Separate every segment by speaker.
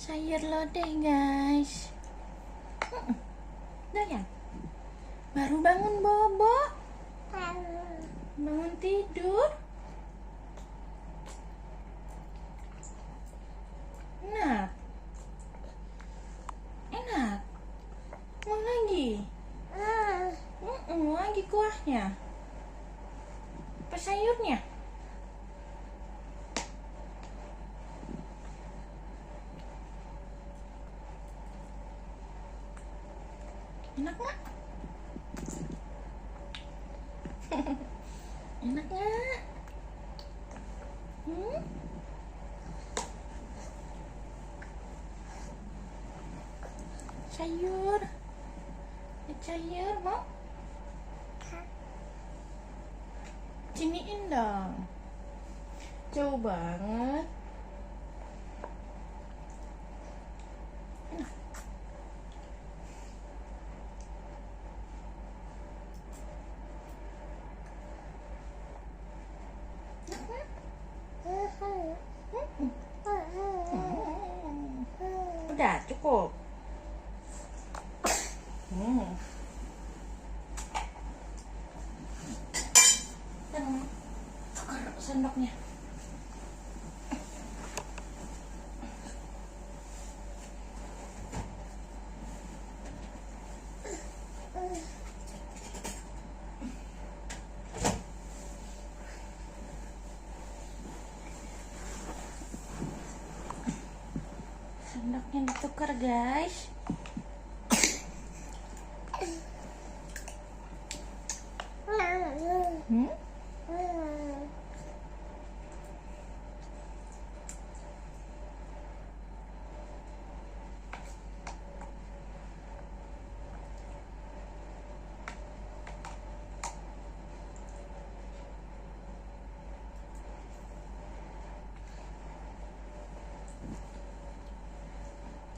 Speaker 1: Sayur lodeh guys. Doyan. Baru bangun bobo. Bangun tidur. Enak. Enak. Mau lagi? Lagi kuahnya. Apa sayurnya? Enak nggak? Enak nggak? Sayur. Sayur mau? Siniin dong. Jauh banget. Udah cukup. Taruh sendoknya. Sendoknya ditukar guys.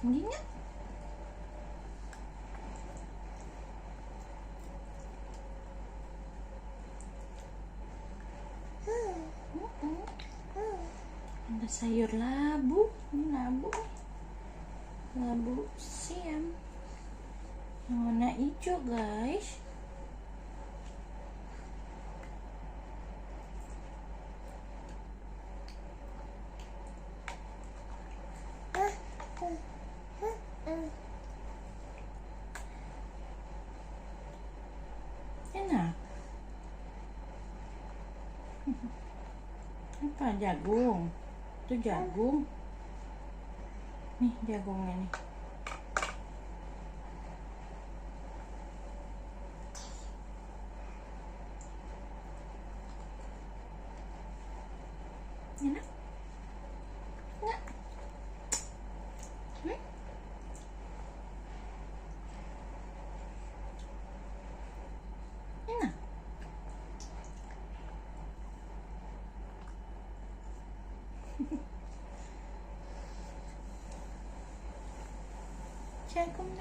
Speaker 1: Gini. Ada sayur labu, labu siam yang warna hijau guys. Enak. Apa jagung? Itu jagung. Nih jagungnya nih. Enak? Enggak? Enak? Jagung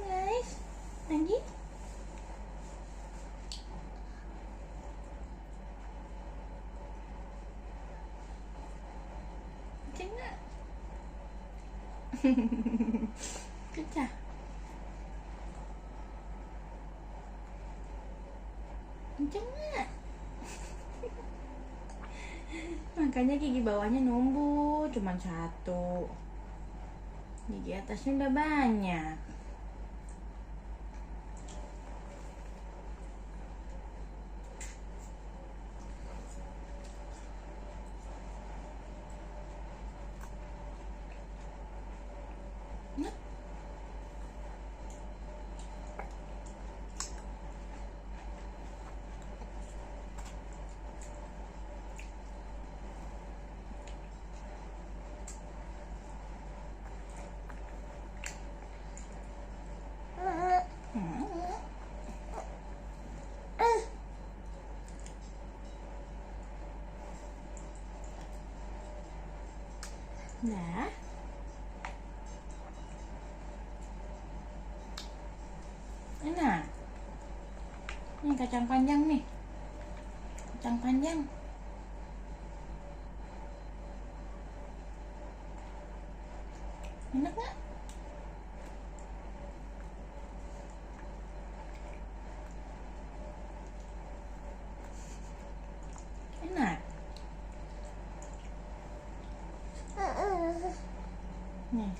Speaker 1: guys. Lagi? Enggak? Pecah. Enggak? Makanya gigi bawahnya numbuh cuma satu. Gigi atasnya udah banyak. Nah, enak. Ini kacang panjang nih. Kacang panjang. Enak nggak? Enak. Nih.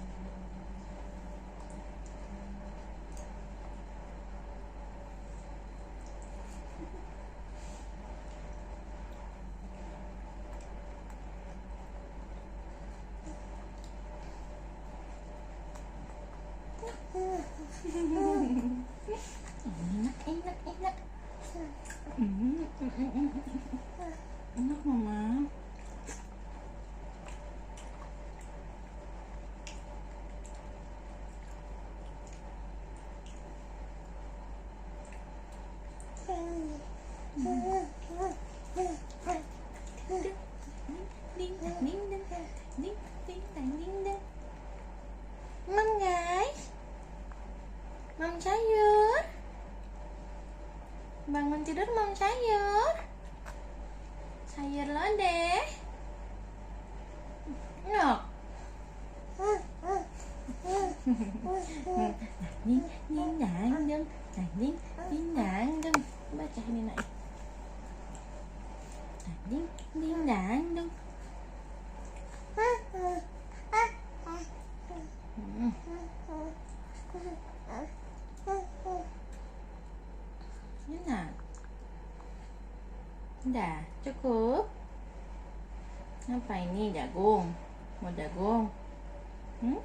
Speaker 1: Enak. Enak, Mama. Ding dang ding dang ding ding dang ding dang. Mam guys, mam sayur. Bangun tidur mam sayur. Sayur lodeh. Nok. Ding ding dang dong, ding ding dang dong. Baca ini nak. Ding ding dang dong. Enak. Udah cukup. Apa ini, jagung? Mau jagung? Hmm.